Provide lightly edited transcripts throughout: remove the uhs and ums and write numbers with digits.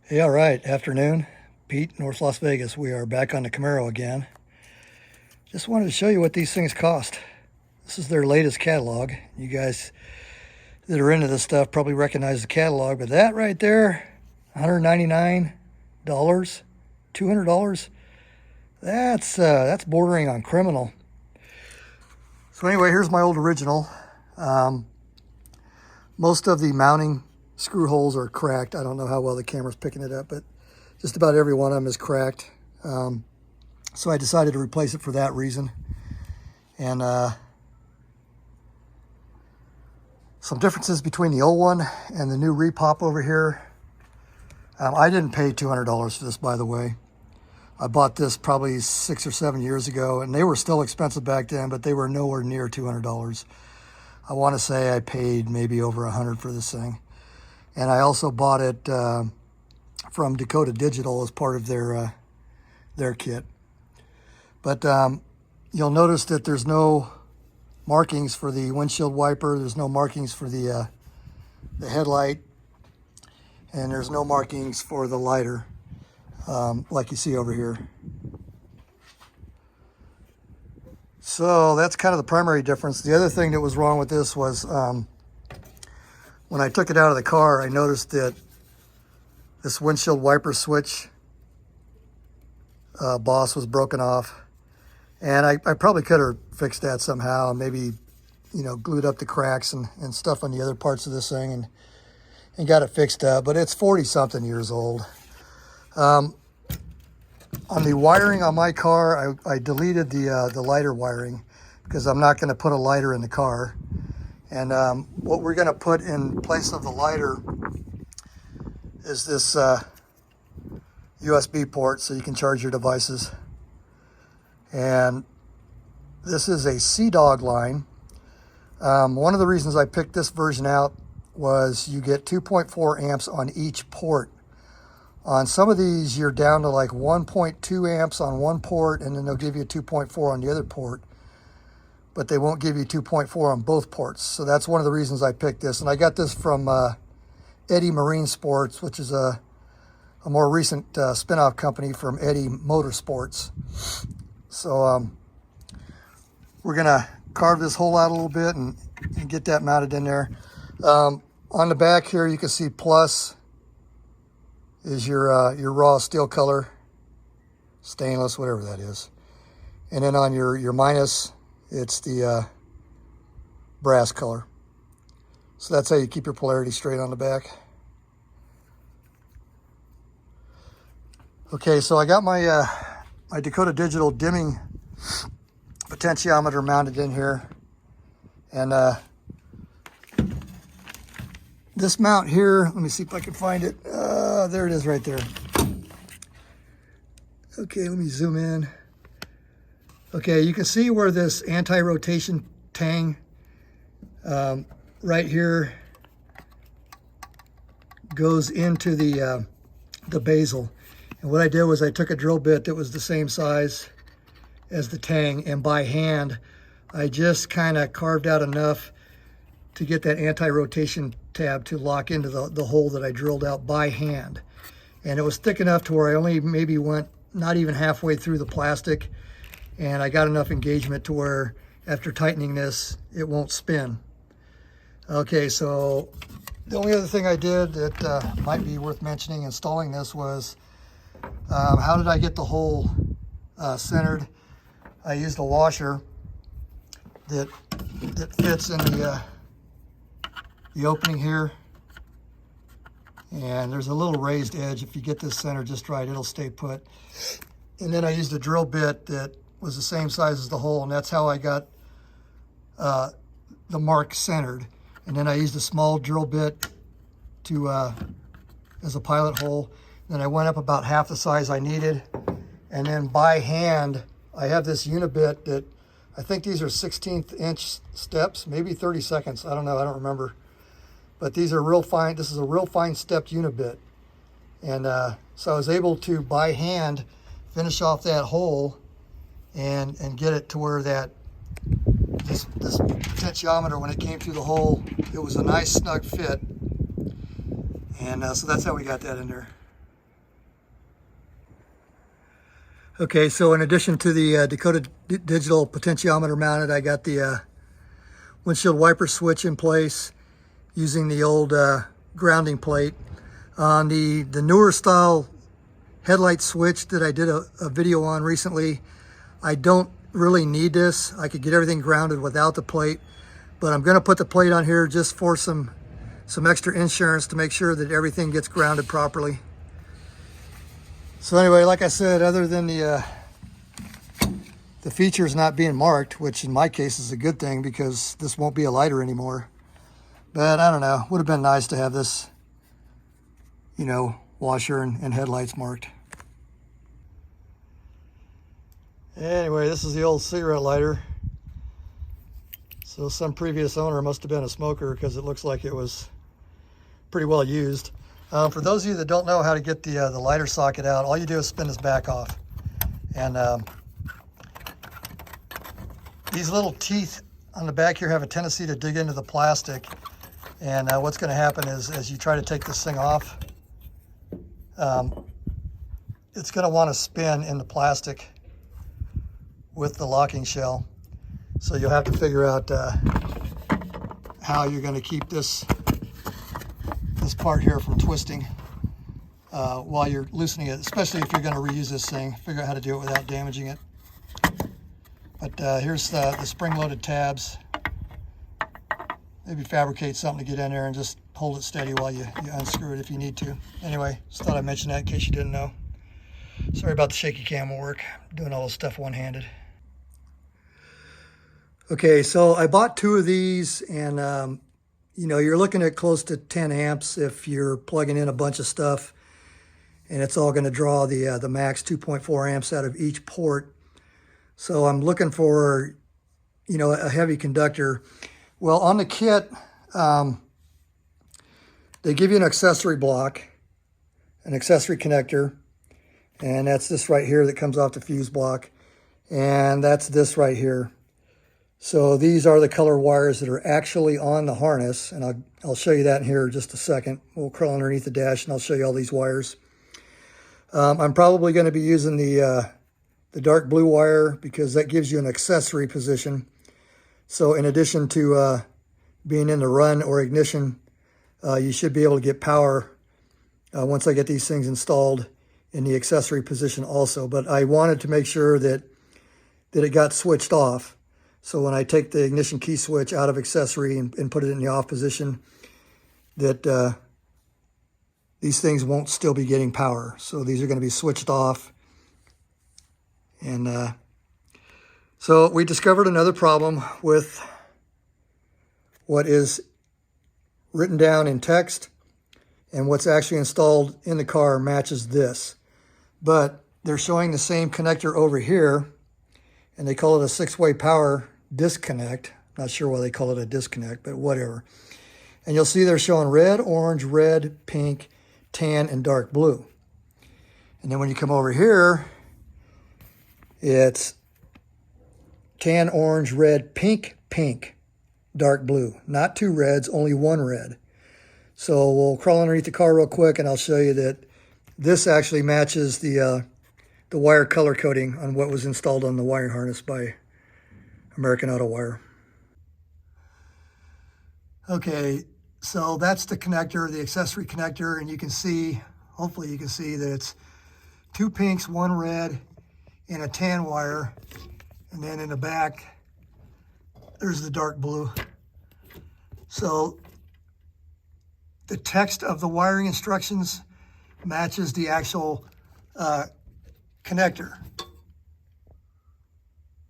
Hey, all right, afternoon. Pete, North Las Vegas. We are back on the Camaro again. Just wanted to show you what these things cost. This is their latest catalog. You guys that are into this stuff probably recognize the catalog, but that right there, $199, $200, that's bordering on criminal. So anyway, here's my old original. Most of the mounting screw holes are cracked. I don't know how well the camera's picking it up, but just about every one of them is cracked. So I decided to replace it for that reason. And some differences between the old one and the new repop over here. I didn't pay $200 for this, by the way. I bought this probably 6 or 7 years ago, and they were still expensive back then, but they were nowhere near $200. I want to say I paid maybe over $100 for this thing. And I also bought it from Dakota Digital as part of their kit. But you'll notice that there's no markings for the windshield wiper. There's no markings for the headlight. And there's no markings for the lighter, like you see over here. So that's kind of the primary difference. The other thing that was wrong with this was when I took it out of the car, I noticed that this windshield wiper switch boss was broken off. And I probably could have fixed that somehow, maybe, you know, glued up the cracks and stuff on the other parts of this thing and got it fixed up. But it's 40-something years old. On the wiring on my car, I deleted the lighter wiring because I'm not going to put a lighter in the car. And what we're going to put in place of the lighter is this USB port so you can charge your devices. And this is a CDOG line. One of the reasons I picked this version out was you get 2.4 amps on each port. On some of these, you're down to like 1.2 amps on one port, and then they'll give you 2.4 on the other port. But they won't give you 2.4 on both ports. So that's one of the reasons I picked this. And I got this from Eddy Marine Sports, which is a more recent spin-off company from Eddy Motorsports. So we're going to carve this hole out a little bit and get that mounted in there. On the back here, you can see plus is your raw steel color, stainless, whatever that is. And then on your minus, it's the brass color. So that's how you keep your polarity straight on the back. Okay, so I got my my Dakota Digital dimming potentiometer mounted in here. And this mount here, let me see if I can find it. There it is right there. Okay, let me zoom in. Okay, you can see where this anti-rotation tang right here goes into the bezel. And what I did was I took a drill bit that was the same size as the tang, and by hand, I just kind of carved out enough to get that anti-rotation tab to lock into the hole that I drilled out by hand. And it was thick enough to where I only maybe went not even halfway through the plastic, and I got enough engagement to where after tightening this, it won't spin. Okay, so the only other thing I did that might be worth mentioning installing this was how did I get the hole centered? I used a washer that fits in the opening here, and there's a little raised edge. If you get this centered just right, it'll stay put. And then I used a drill bit that was the same size as the hole, and that's how I got the mark centered. And then I used a small drill bit to as a pilot hole. Then I went up about half the size I needed, and then by hand I have this unibit that I think these are 16th inch steps, maybe 32nds. I don't know, I don't remember. But these are real fine. This is a real fine stepped unibit. And so I was able to, by hand, finish off that hole and get it to where that this potentiometer, when it came through the hole, it was a nice snug fit. And so that's how we got that in there. Okay, so in addition to the Dakota digital potentiometer mounted, I got the windshield wiper switch in place using the old grounding plate. On the newer style headlight switch that I did a video on recently, I don't really need this. I could get everything grounded without the plate, but I'm going to put the plate on here just for some extra insurance to make sure that everything gets grounded properly. So anyway, like I said, other than the features not being marked, which in my case is a good thing because this won't be a lighter anymore. But I don't know, would have been nice to have this, you know, washer and headlights marked. Anyway, this is the old cigarette lighter. So some previous owner must have been a smoker because it looks like it was pretty well used. For those of you that don't know how to get the lighter socket out, all you do is spin this back off. And these little teeth on the back here have a tendency to dig into the plastic. And what's going to happen is as you try to take this thing off, it's going to want to spin in the plastic with the locking shell. So you'll have to figure out how you're going to keep this part here from twisting while you're loosening it, especially if you're going to reuse this thing. Figure out how to do it without damaging it. But here's the spring-loaded tabs. Maybe fabricate something to get in there and just hold it steady while you unscrew it if you need to. Anyway, just thought I'd mention that in case you didn't know. Sorry about the shaky camera work. I'm doing all this stuff one-handed. Okay, so I bought two of these, and you know, you're looking at close to 10 amps if you're plugging in a bunch of stuff, and it's all going to draw the max 2.4 amps out of each port. So I'm looking for, you know, a heavy conductor. Well, on the kit, they give you an accessory block, an accessory connector, and that's this right here that comes off the fuse block, and that's this right here. So these are the color wires that are actually on the harness, and I'll show you that in here in just a second. We'll crawl underneath the dash and I'll show you all these wires. I'm probably going to be using the dark blue wire because that gives you an accessory position. So in addition to being in the run or ignition, you should be able to get power once I get these things installed in the accessory position also. But I wanted to make sure that it got switched off. So when I take the ignition key switch out of accessory and put it in the off position, that these things won't still be getting power. So these are going to be switched off. And so we discovered another problem with what is written down in text and what's actually installed in the car matches this. But they're showing the same connector over here, and they call it a 6-way power disconnect. Not sure why they call it a disconnect, but whatever. And you'll see they're showing red, orange, red, pink, tan, and dark blue. And then when you come over here, it's tan, orange, red, pink, pink, dark blue. Not two reds, only one red. So we'll crawl underneath the car real quick, and I'll show you that this actually matches the wire color coding on what was installed on the wiring harness by American Auto Wire. Okay, so that's the connector, the accessory connector, and you can see, hopefully you can see that it's two pinks, one red, and a tan wire. And then in the back, there's the dark blue. So the text of the wiring instructions matches the actual connector.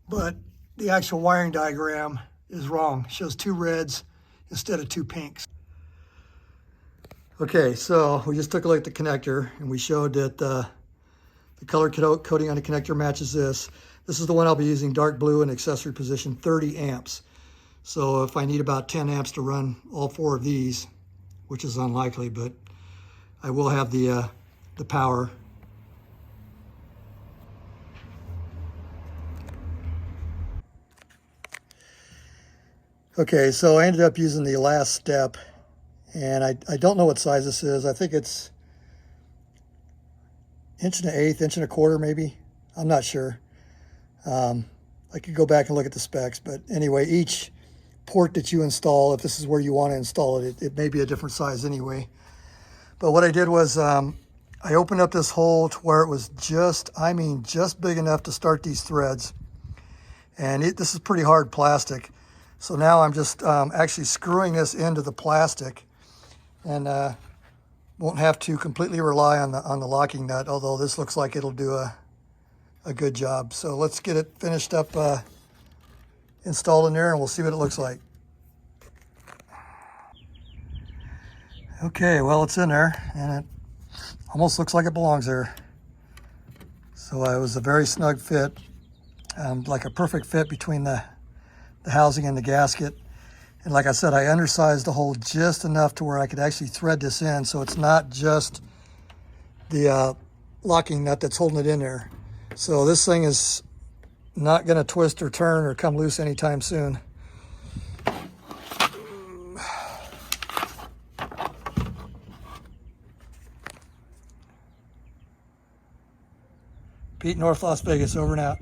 But the actual wiring diagram is wrong. It shows two reds instead of two pinks. Okay, so we just took a look at the connector and we showed that the color coding on the connector matches this. This is the one I'll be using, dark blue in accessory position, 30 amps. So if I need about 10 amps to run all four of these, which is unlikely, but I will have the power. Okay, so I ended up using the last step, and I don't know what size this is. I think it's 1 1/8 inches, 1 1/4 maybe. I'm not sure. I could go back and look at the specs, but anyway, each port that you install, if this is where you want to install it, it may be a different size anyway. But what I did was I opened up this hole to where it was just, I mean, just big enough to start these threads. And this is pretty hard plastic. So now I'm just actually screwing this into the plastic, and won't have to completely rely on the locking nut, although this looks like it'll do a good job. So let's get it finished up, installed in there, and we'll see what it looks like. Okay, well, it's in there, and it almost looks like it belongs there. So it was a very snug fit, like a perfect fit between the housing and the gasket. And like I said, I undersized the hole just enough to where I could actually thread this in, so it's not just the locking nut that's holding it in there. So this thing is not going to twist or turn or come loose anytime soon. Pete, North Las Vegas, over and out.